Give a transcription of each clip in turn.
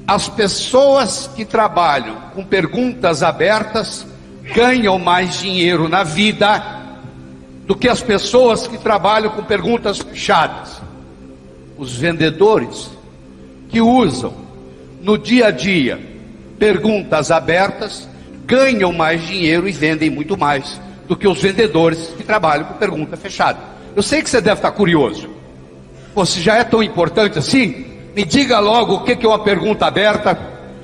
As pessoas que trabalham com perguntas abertas ganham mais dinheiro na vida do que as pessoas que trabalham com perguntas fechadas. Os vendedores que usam no dia a dia perguntas abertas ganham mais dinheiro e vendem muito mais do que os vendedores que trabalham com pergunta fechada. Eu sei que você deve estar curioso. Pô, se já é tão importante assim, me diga logo o que é uma pergunta aberta,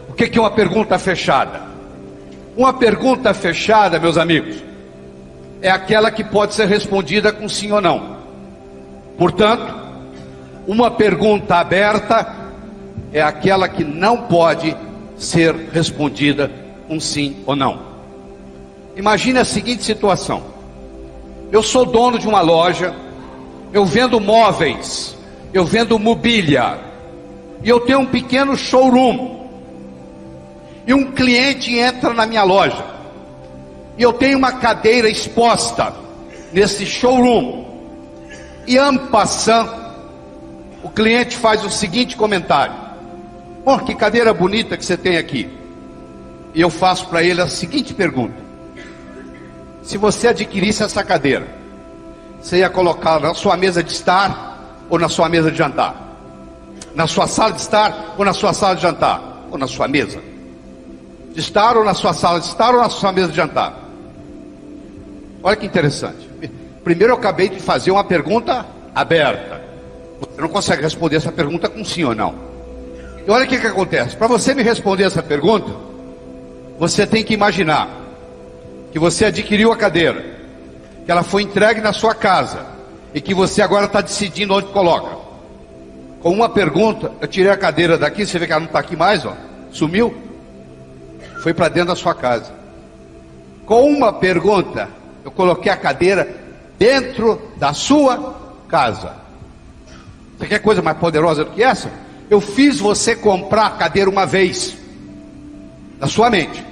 o que é uma pergunta fechada. Uma pergunta fechada, meus amigos, é aquela que pode ser respondida com sim ou não. Portanto, uma pergunta aberta é aquela que não pode ser respondida com sim ou não. Imagine a seguinte situação: eu sou dono de uma loja, eu vendo móveis, eu vendo mobília, e eu tenho um pequeno showroom, e um cliente entra na minha loja, e eu tenho uma cadeira exposta nesse showroom, e en passant, o cliente faz o seguinte comentário: "Oh, que cadeira bonita que você tem aqui." E eu faço para ele a seguinte pergunta: se você adquirisse essa cadeira, você ia colocar na sua mesa de estar ou na sua mesa de jantar? Na sua sala de estar ou na sua sala de jantar? Ou na sua mesa de estar ou na sua sala de estar ou na sua mesa de jantar? Olha que interessante. Primeiro eu acabei de fazer uma pergunta aberta. Você não consegue responder essa pergunta com sim ou não. E olha o que acontece. Para você me responder essa pergunta, você tem que imaginar que você adquiriu a cadeira, que ela foi entregue na sua casa e que você agora está decidindo onde coloca. Com uma pergunta, eu tirei a cadeira daqui, você vê que ela não está aqui mais, ó, sumiu, foi para dentro da sua casa. Com uma pergunta, eu coloquei a cadeira dentro da sua casa. Você quer coisa mais poderosa do que essa? Eu fiz você comprar a cadeira uma vez, na sua mente.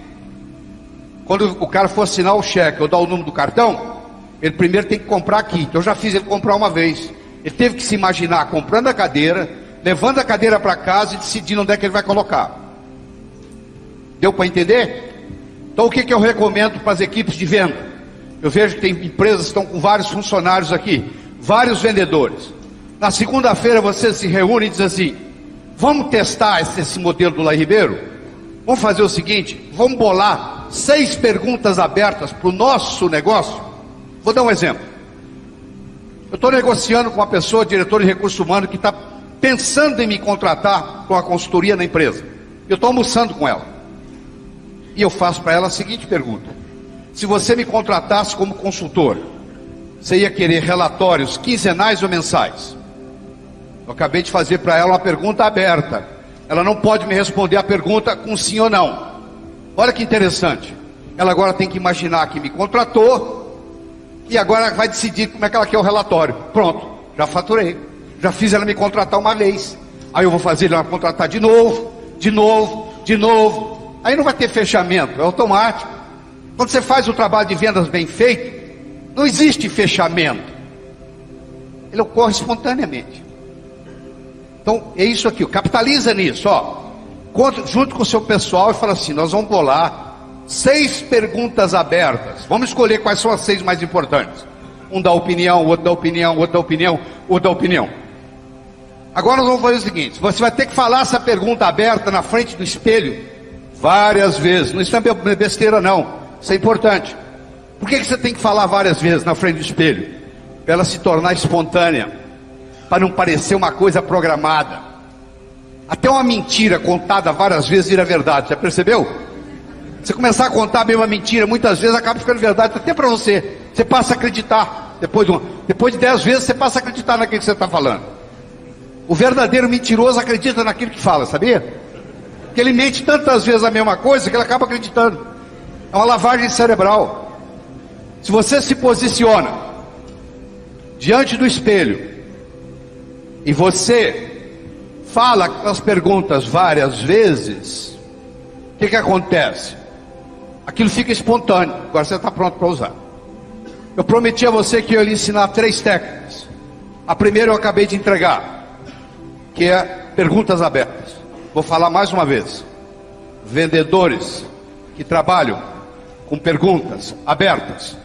Quando o cara for assinar o cheque ou dar o número do cartão, ele primeiro tem que comprar aqui. Então eu já fiz ele comprar uma vez. Ele teve que se imaginar comprando a cadeira, levando a cadeira para casa e decidindo onde é que ele vai colocar. Deu para entender? Então o que eu recomendo para as equipes de venda? Eu vejo que tem empresas que estão com vários funcionários aqui, vários vendedores. Na segunda-feira você se reúne e diz assim: vamos testar esse modelo do Lai Ribeiro? Vamos fazer o seguinte, vamos bolar 6 perguntas abertas para o nosso negócio? Vou dar um exemplo. Eu estou negociando com uma pessoa, diretor de recursos humanos, que está pensando em me contratar com a consultoria na empresa. Eu estou almoçando com ela. E eu faço para ela a seguinte pergunta: se você me contratasse como consultor, você ia querer relatórios quinzenais ou mensais? Eu acabei de fazer para ela uma pergunta aberta. Ela não pode me responder a pergunta com sim ou não. Olha que interessante. Ela agora tem que imaginar que me contratou e agora vai decidir como é que ela quer o relatório. Pronto, já faturei. Já fiz ela me contratar uma vez. Aí eu vou fazer ela contratar de novo, de novo, de novo. Aí não vai ter fechamento, é automático. Quando você faz o trabalho de vendas bem feito, não existe fechamento. Ele ocorre espontaneamente. Então é isso aqui, capitaliza nisso, ó. Junto com o seu pessoal e fala assim: nós vamos bolar 6 perguntas abertas. Vamos escolher quais são as 6 mais importantes. Um dá opinião, o outro dá opinião, o outro dá opinião, o outro dá opinião. Agora nós vamos fazer o seguinte: você vai ter que falar essa pergunta aberta na frente do espelho várias vezes. Não, isso não é besteira não, isso é importante. Por que você tem que falar várias vezes na frente do espelho? Para ela se tornar espontânea, para não parecer uma coisa programada. Até uma mentira contada várias vezes vira verdade, já percebeu? Você começar a contar a mesma mentira, muitas vezes acaba ficando verdade, até para você. Você passa a acreditar, depois de 10 vezes você passa a acreditar naquilo que você está falando. O verdadeiro mentiroso acredita naquilo que fala, sabia? Porque ele mente tantas vezes a mesma coisa que ele acaba acreditando. É uma lavagem cerebral. Se você se posiciona diante do espelho e você fala as perguntas várias vezes, o que acontece? Aquilo fica espontâneo. Agora você está pronto para usar. Eu prometi a você que eu ia lhe ensinar 3 técnicas. A primeira eu acabei de entregar, que é perguntas abertas. Vou falar mais uma vez. Vendedores que trabalham com perguntas abertas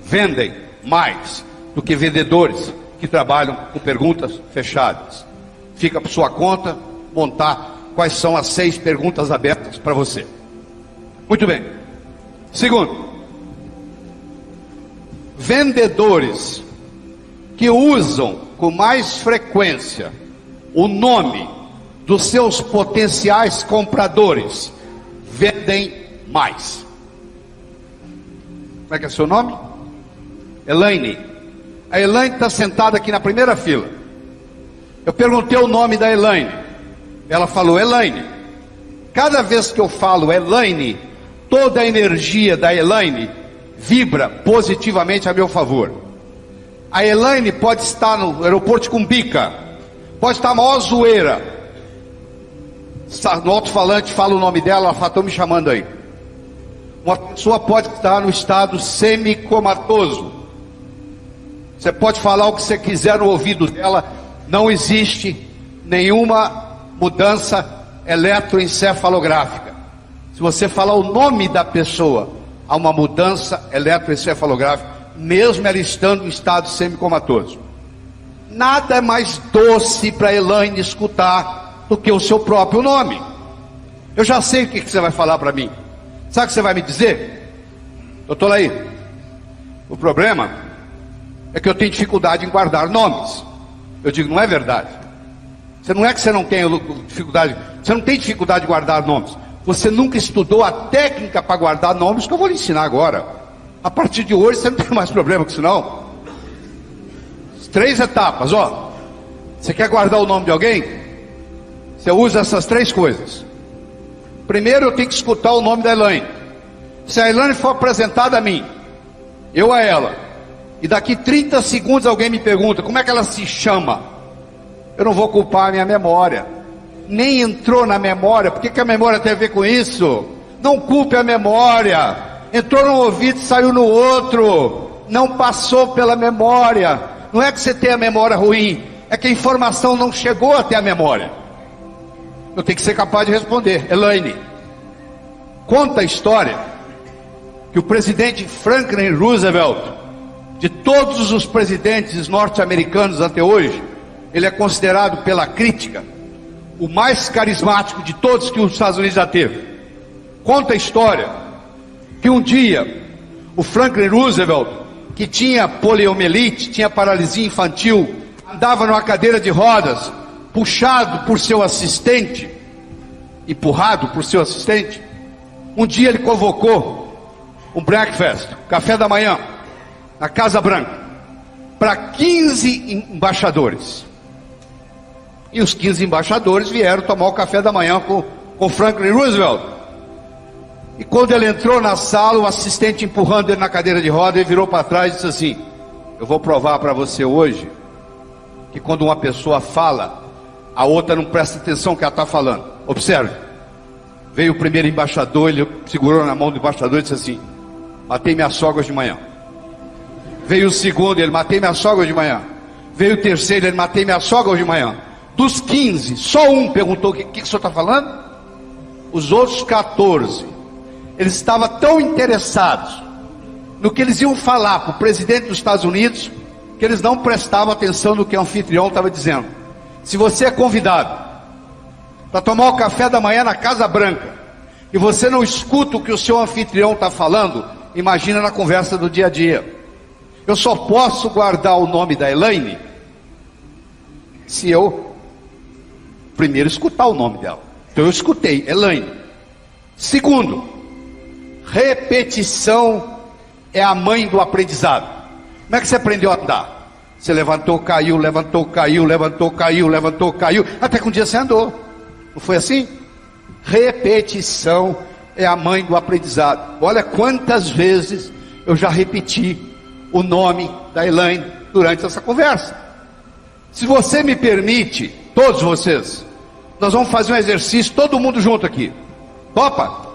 vendem mais do que vendedores que trabalham com perguntas fechadas. Fica por sua conta montar quais são as 6 perguntas abertas para você. Muito bem. Segundo, vendedores que usam com mais frequência o nome dos seus potenciais compradores vendem mais. Como é que é seu nome? Elaine. A Elaine está sentada aqui na primeira fila. Eu perguntei o nome da Elaine. Ela falou Elaine. Cada vez que eu falo Elaine, toda a energia da Elaine vibra positivamente a meu favor. A Elaine pode estar no aeroporto de Cumbica, pode estar a maior zoeira. No alto-falante fala o nome dela, ela fala, estão me chamando aí. Uma pessoa pode estar no estado semicomatoso. Você pode falar o que você quiser no ouvido dela, não existe nenhuma mudança eletroencefalográfica. Se você falar o nome da pessoa, há uma mudança eletroencefalográfica, mesmo ela estando em estado semicomatoso. Nada é mais doce para Elaine escutar do que o seu próprio nome. Eu já sei o que você vai falar para mim. Sabe o que você vai me dizer? Doutor Laí, o problema é que eu tenho dificuldade em guardar nomes. Eu digo, não é verdade. Você não é que você não tem dificuldade, você não tem dificuldade de guardar nomes. Você nunca estudou a técnica para guardar nomes que eu vou lhe ensinar agora. A partir de hoje você não tem mais problema com isso não. 3 etapas, ó. Você quer guardar o nome de alguém? Você usa essas 3 coisas. Primeiro eu tenho que escutar o nome da Elaine. Se a Elaine for apresentada a mim, eu a ela, e daqui 30 segundos alguém me pergunta como é que ela se chama, eu não vou culpar a minha memória. Nem entrou na memória. Por que a memória tem a ver com isso? Não culpe a memória. Entrou num ouvido e saiu no outro. Não passou pela memória. Não é que você tem a memória ruim, é que a informação não chegou até a memória. Eu tenho que ser capaz de responder. Elaine, conta a história que o presidente Franklin Roosevelt, de todos os presidentes norte-americanos até hoje, ele é considerado pela crítica o mais carismático de todos que os Estados Unidos já teve. Conta a história que um dia o Franklin Roosevelt, que tinha poliomielite, tinha paralisia infantil, andava numa cadeira de rodas, puxado por seu assistente, empurrado por seu assistente. Um dia ele convocou um breakfast, café da manhã, na Casa Branca, para 15 embaixadores. E os 15 embaixadores vieram tomar o café da manhã com Franklin Roosevelt. E quando ele entrou na sala, o assistente empurrando ele na cadeira de roda, ele virou para trás e disse assim: eu vou provar para você hoje que quando uma pessoa fala, a outra não presta atenção no que ela está falando. Observe. Veio o primeiro embaixador, ele segurou na mão do embaixador e disse assim: matei minha sogra de manhã. Veio o segundo, ele: matei minha sogra de manhã. Veio o terceiro, ele: matei minha sogra de manhã. Dos 15, só um perguntou: o que o senhor está falando? Os outros 14, eles estavam tão interessados no que eles iam falar para o presidente dos Estados Unidos, que eles não prestavam atenção no que o anfitrião estava dizendo. Se você é convidado para tomar o café da manhã na Casa Branca, e você não escuta o que o seu anfitrião está falando, imagina na conversa do dia a dia. Eu só posso guardar o nome da Elaine se eu primeiro escutar o nome dela. Então eu escutei, Elaine. Segundo, repetição é a mãe do aprendizado. Como é que você aprendeu a andar? Você levantou, caiu, levantou, caiu, levantou, caiu, levantou, caiu, até que um dia você andou. Não foi assim? Repetição é a mãe do aprendizado. Olha quantas vezes eu já repeti o nome da Elaine durante essa conversa. Se você me permite, todos vocês, nós vamos fazer um exercício, todo mundo junto aqui. Topa?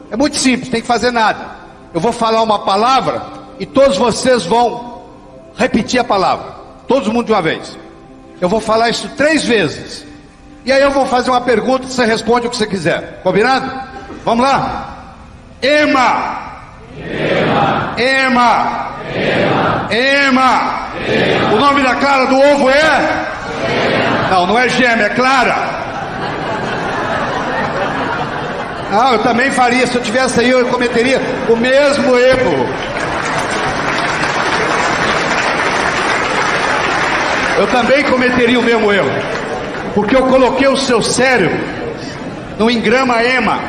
É muito simples, não tem que fazer nada. Eu vou falar uma palavra e todos vocês vão repetir a palavra. Todo mundo de uma vez. Eu vou falar isso 3 vezes. E aí eu vou fazer uma pergunta e você responde o que você quiser. Combinado? Vamos lá? Ema. Ema. Ema. Ema. Ema. O nome da clara do ovo é? Não, não é gêmea, é clara. Ah, eu também faria. Se eu tivesse aí, eu cometeria o mesmo erro. Eu também cometeria o mesmo erro. Porque eu coloquei o seu cérebro no engrama ema.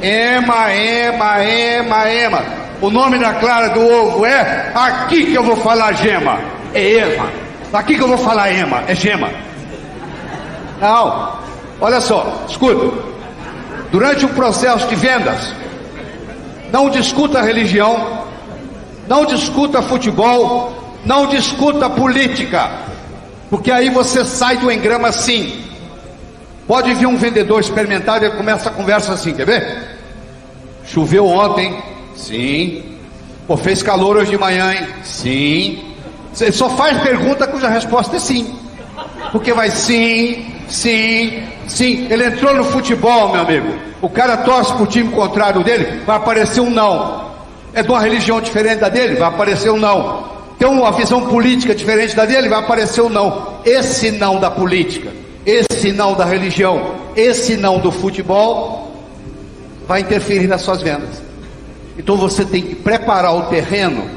Ema, ema, ema, ema. O nome da clara do ovo é? Aqui que eu vou falar gema. É ema. Aqui que eu vou falar ema. É gema. Não. Olha só, escuta. Durante o processo de vendas, não discuta religião, não discuta futebol, não discuta política, porque aí você sai do engrama assim. Pode vir um vendedor experimentado e começa a conversa assim, quer ver? Choveu ontem? Sim. Pô, fez calor hoje de manhã, hein? Sim. Você só faz pergunta cuja resposta é sim. Porque vai sim, sim, sim. Ele entrou no futebol, meu amigo. O cara torce pro time contrário dele, vai aparecer um não. É de uma religião diferente da dele, vai aparecer um não. Tem uma visão política diferente da dele, vai aparecer um não. Esse não da política, esse não da religião, esse não do futebol, vai interferir nas suas vendas. Então você tem que preparar o terreno,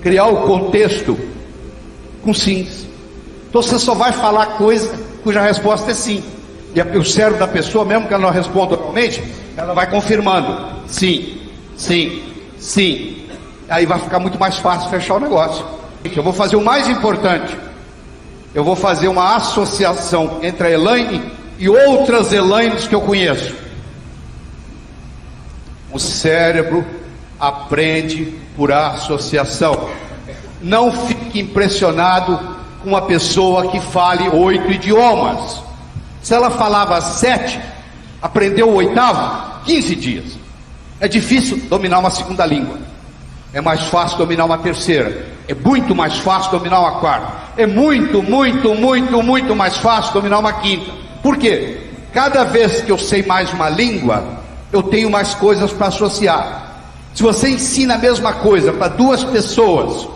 criar o contexto com sims. Então você só vai falar coisa cuja resposta é sim. E o cérebro da pessoa, mesmo que ela não responda normalmente, ela vai confirmando. Sim, sim, sim. Aí vai ficar muito mais fácil fechar o negócio. Eu vou fazer o mais importante. Eu vou fazer uma associação entre a Elaine e outras Elaines que eu conheço. O cérebro aprende por associação. Não fique impressionado com uma pessoa que fale 8 idiomas. Se ela falava 7, aprendeu o 8º, 15 dias. É difícil dominar uma segunda língua. É mais fácil dominar uma terceira. É muito mais fácil dominar uma quarta. É muito mais fácil dominar uma quinta. Por quê? Cada vez que eu sei mais uma língua, eu tenho mais coisas para associar. Se você ensina a mesma coisa para 2 pessoas,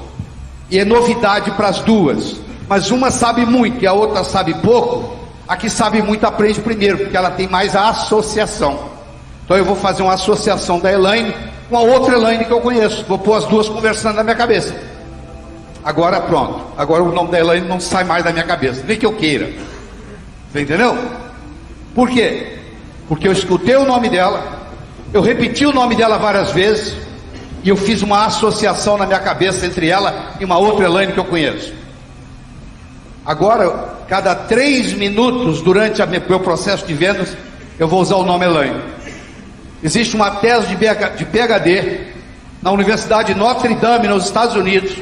e é novidade para as 2, mas uma sabe muito e a outra sabe pouco, a que sabe muito aprende primeiro, porque ela tem mais a associação. Então eu vou fazer uma associação da Elaine com a outra Elaine que eu conheço. Vou pôr as 2 conversando na minha cabeça. Agora pronto. Agora o nome da Elaine não sai mais da minha cabeça, nem que eu queira. Você entendeu? Por quê? Porque eu escutei o nome dela, eu repeti o nome dela várias vezes, e eu fiz uma associação na minha cabeça entre ela e uma outra Elaine que eu conheço. Agora, cada 3 minutos durante o meu processo de vendas, eu vou usar o nome Elaine. Existe uma tese de PhD na Universidade de Notre Dame, nos Estados Unidos,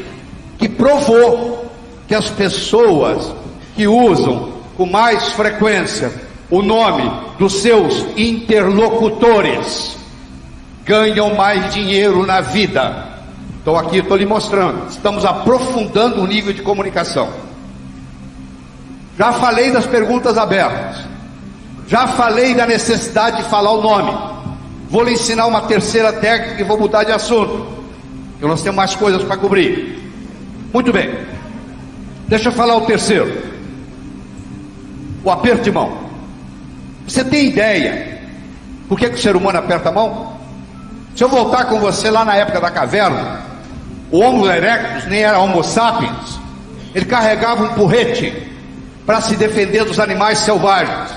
que provou que as pessoas que usam com mais frequência o nome dos seus interlocutores ganham mais dinheiro na vida. Então aqui eu estou lhe mostrando. Estamos aprofundando o nível de comunicação. Já falei das perguntas abertas. Já falei da necessidade de falar o nome. Vou lhe ensinar uma terceira técnica e vou mudar de assunto, porque nós temos mais coisas para cobrir. Muito bem. Deixa eu falar o terceiro. O aperto de mão. Você tem ideia por que o ser humano aperta a mão? Se eu voltar com você lá na época da caverna, o Homo erectus nem era Homo sapiens. Ele carregava um porrete para se defender dos animais selvagens.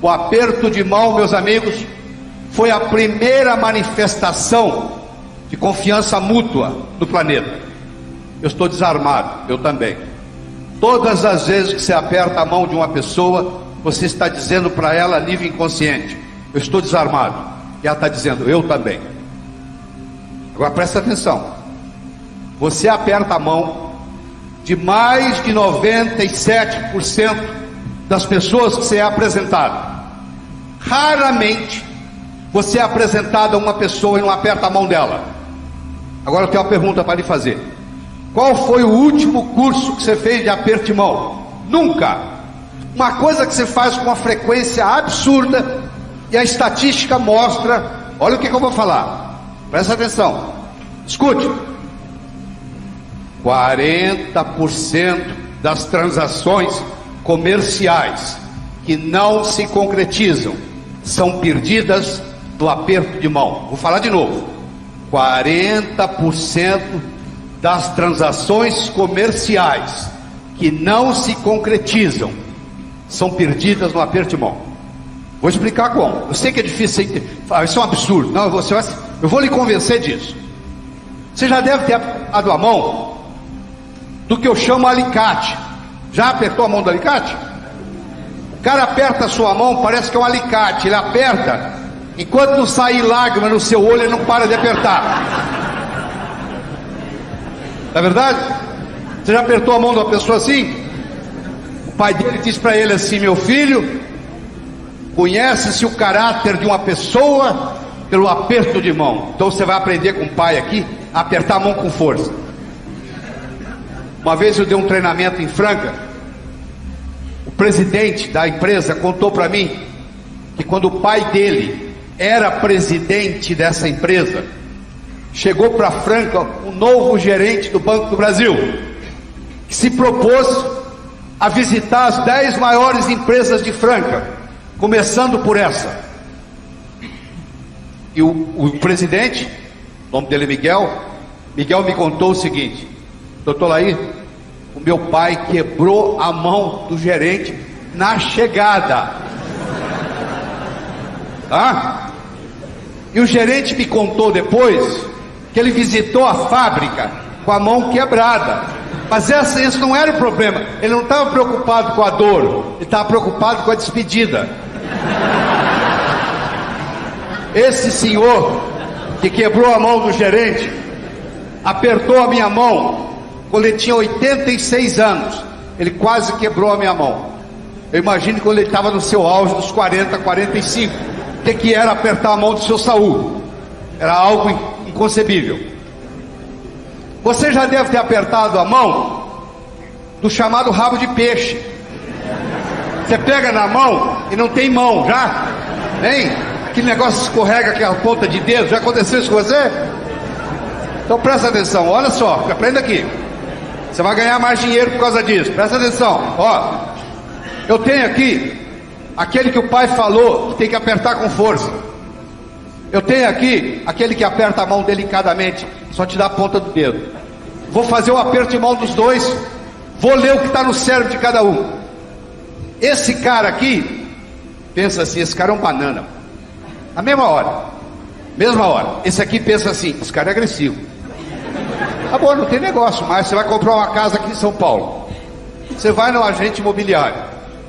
O aperto de mão, meus amigos, foi a primeira manifestação de confiança mútua no planeta. Eu estou desarmado, eu também. Todas as vezes que você aperta a mão de uma pessoa, você está dizendo para ela a nível inconsciente: eu estou desarmado. E ela está dizendo: eu também. Agora presta atenção. Você aperta a mão de mais de 97% das pessoas que você é apresentado. Raramente você é apresentado a uma pessoa e não aperta a mão dela. Agora eu tenho uma pergunta para lhe fazer. Qual foi o último curso que você fez de aperto de mão? Nunca. Uma coisa que você faz com uma frequência absurda, e a estatística mostra, olha o que eu vou falar, presta atenção, escute, 40% das transações comerciais que não se concretizam são perdidas no aperto de mão. Vou falar de novo, 40% das transações comerciais que não se concretizam são perdidas no aperto de mão. Vou explicar como. Eu sei que é difícil, isso é um absurdo. Não, eu vou lhe convencer disso. Você já deve ter apertado a mão do que eu chamo alicate. Já apertou a mão do alicate? O cara aperta a sua mão, parece que é um alicate. Ele aperta, enquanto não sair lágrima no seu olho, ele não para de apertar. Não é verdade? Você já apertou a mão de uma pessoa assim? O pai dele diz para ele assim: meu filho, conhece-se o caráter de uma pessoa pelo aperto de mão. Então você vai aprender com o pai aqui a apertar a mão com força. Uma vez eu dei um treinamento em Franca. O presidente da empresa contou para mim que quando o pai dele era presidente dessa empresa, chegou para Franca um novo gerente do Banco do Brasil, que se propôs a visitar as 10 maiores empresas de Franca, começando por essa. E o presidente, o nome dele é Miguel me contou o seguinte: doutor Laí, o meu pai quebrou a mão do gerente na chegada. Tá? E o gerente me contou depois que ele visitou a fábrica com a mão quebrada. Mas esse não era o problema. Ele não estava preocupado com a dor, ele estava preocupado com a despedida. Esse senhor que quebrou a mão do gerente apertou a minha mão quando ele tinha 86 anos. Ele quase quebrou a minha mão. Eu imagino quando ele estava no seu auge dos 40, 45. O que era apertar a mão do seu Saul? Era algo inconcebível. Você já deve ter apertado a mão do chamado rabo de peixe. Você pega na mão e não tem mão, já? Hein? Aquele negócio escorrega aquela ponta de dedo. Já aconteceu isso com você? Então presta atenção, olha só, aprenda aqui. Você vai ganhar mais dinheiro por causa disso. Presta atenção, ó. Eu tenho aqui aquele que o pai falou que tem que apertar com força. Eu tenho aqui aquele que aperta a mão delicadamente, só te dá a ponta do dedo. Vou fazer o aperto de mão dos dois. Vou ler o que está no cérebro de cada um. Esse cara aqui pensa assim: esse cara é um banana. Na mesma hora. Esse aqui pensa assim: esse cara é agressivo. Tá bom, não tem negócio mais. Você vai comprar uma casa aqui em São Paulo. Você vai no agente imobiliário.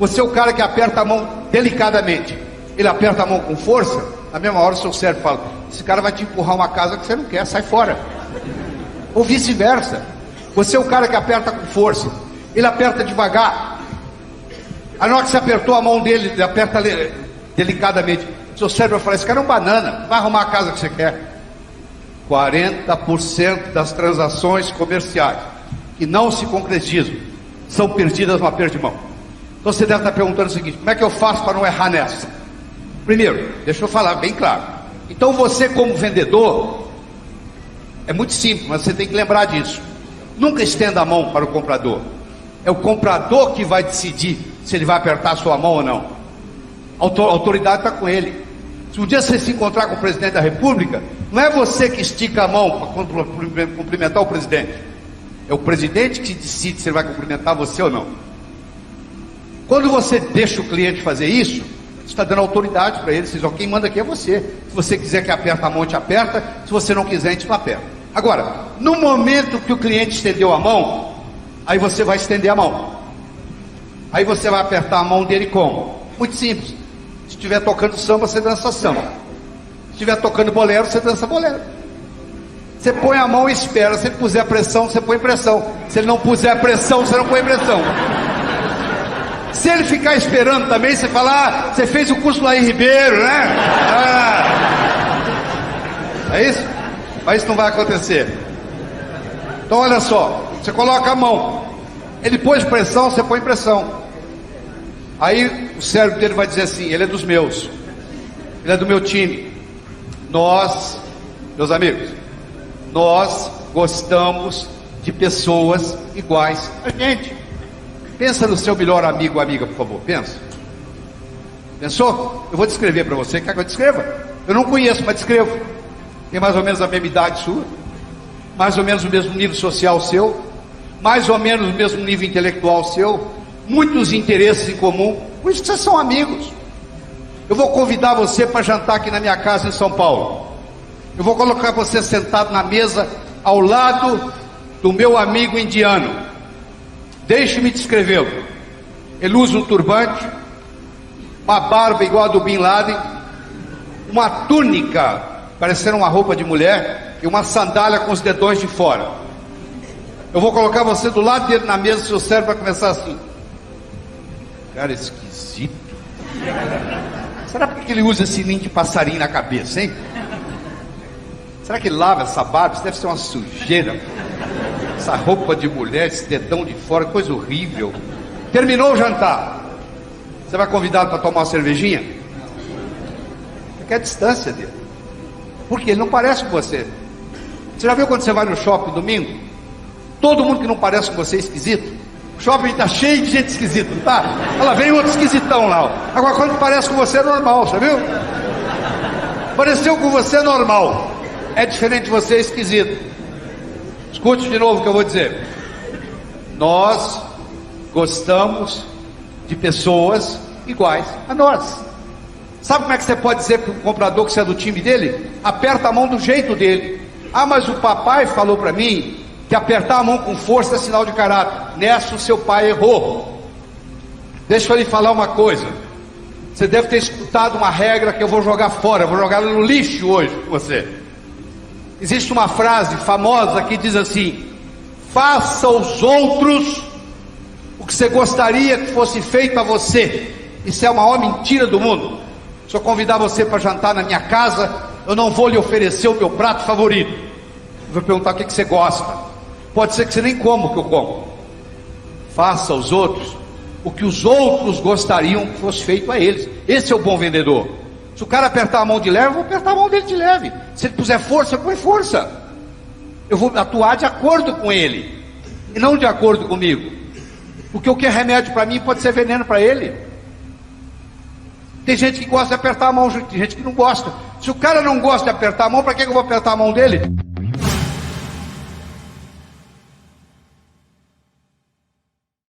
Você é o cara que aperta a mão delicadamente. Ele aperta a mão com força. Na mesma hora o seu cérebro fala: esse cara vai te empurrar uma casa que você não quer, sai fora. Ou vice-versa. Você é o cara que aperta com força. Ele aperta devagar. A hora que você apertou a mão dele, ele aperta delicadamente. O seu cérebro vai falar: esse cara é um banana, vai arrumar a casa que você quer. 40% das transações comerciais que não se concretizam são perdidas no aperto de mão. Então você deve estar perguntando o seguinte: como é que eu faço para não errar nessa? Primeiro, deixa eu falar bem claro. Então você, como vendedor, é muito simples, mas você tem que lembrar disso. Nunca estenda a mão para o comprador. É o comprador que vai decidir se ele vai apertar a sua mão ou não. A autoridade está com ele. Se um dia você se encontrar com o presidente da República, não é você que estica a mão para cumprimentar o presidente. É o presidente que decide se ele vai cumprimentar você ou não. Quando você deixa o cliente fazer isso, você está dando autoridade para ele. Você diz: ó, quem manda aqui é você. Se você quiser que aperta a mão, te aperta. Se você não quiser, a gente não aperta. Agora, no momento que o cliente estendeu a mão, aí você vai estender a mão. Aí você vai apertar a mão dele como? Muito simples. Se estiver tocando samba, você dança samba. Se estiver tocando bolero, você dança bolero. Você põe a mão e espera. Se ele puser pressão, você põe pressão. Se ele não puser pressão, você não põe pressão. Se ele ficar esperando também, você fala: ah, você fez o curso Laí Ribeiro, né? É isso? Mas isso não vai acontecer. Então olha só, você coloca a mão. Ele pôs pressão, você põe pressão. Aí o cérebro dele vai dizer assim: ele é dos meus, ele é do meu time. Nós, meus amigos, nós gostamos de pessoas iguais a gente. Pensa no seu melhor amigo ou amiga, por favor, pensa. Pensou? Eu vou descrever para você, quer que eu descreva? Eu não conheço, mas descrevo. Tem mais ou menos a mesma idade sua, mais ou menos o mesmo nível social seu, mais ou menos o mesmo nível intelectual seu, muitos interesses em comum, por isso que vocês são amigos. Eu vou convidar você para jantar aqui na minha casa em São Paulo. Eu vou colocar você sentado na mesa ao lado do meu amigo indiano. Deixe-me descrevê-lo. Ele usa um turbante, uma barba igual a do Bin Laden, uma túnica parecendo uma roupa de mulher e uma sandália com os dedões de fora. Eu vou colocar você do lado dele na mesa, seu cérebro vai começar assim: cara esquisito. Será que ele usa esse ninho de passarinho na cabeça, hein? Será que ele lava essa barba? Isso deve ser uma sujeira. Essa roupa de mulher, esse dedão de fora, coisa horrível. Terminou o jantar. Você vai convidado para tomar uma cervejinha? Você quer a distância dele. Porque ele não parece com você. Você já viu quando você vai no shopping domingo? Todo mundo que não parece com você é esquisito. O shopping está cheio de gente esquisita, não tá? Olha lá, vem outro esquisitão lá. Agora quando parece com você é normal, você viu? Pareceu com você é normal. É diferente de você, é esquisito. Escute de novo o que eu vou dizer. Nós gostamos de pessoas iguais a nós. Sabe como é que você pode dizer para o comprador que você é do time dele? Aperta a mão do jeito dele. Ah, mas o papai falou para mim que apertar a mão com força é sinal de caráter. Nessa o seu pai errou. Deixa eu lhe falar uma coisa. Você deve ter escutado uma regra que eu vou jogar fora. Eu vou jogar no lixo hoje com você. Existe uma frase famosa que diz assim: faça aos outros o que você gostaria que fosse feito a você. Isso é a maior mentira do mundo. Se eu convidar você para jantar na minha casa, eu não vou lhe oferecer o meu prato favorito. Eu vou perguntar o que você gosta. Pode ser que você nem coma o que eu como. Faça aos outros o que os outros gostariam que fosse feito a eles. Esse é o bom vendedor. Se o cara apertar a mão de leve, eu vou apertar a mão dele de leve. Se ele puser força, eu põe força. Eu vou atuar de acordo com ele e não de acordo comigo. Porque o que é remédio para mim pode ser veneno para ele. Tem gente que gosta de apertar a mão, tem gente que não gosta. Se o cara não gosta de apertar a mão, para que eu vou apertar a mão dele?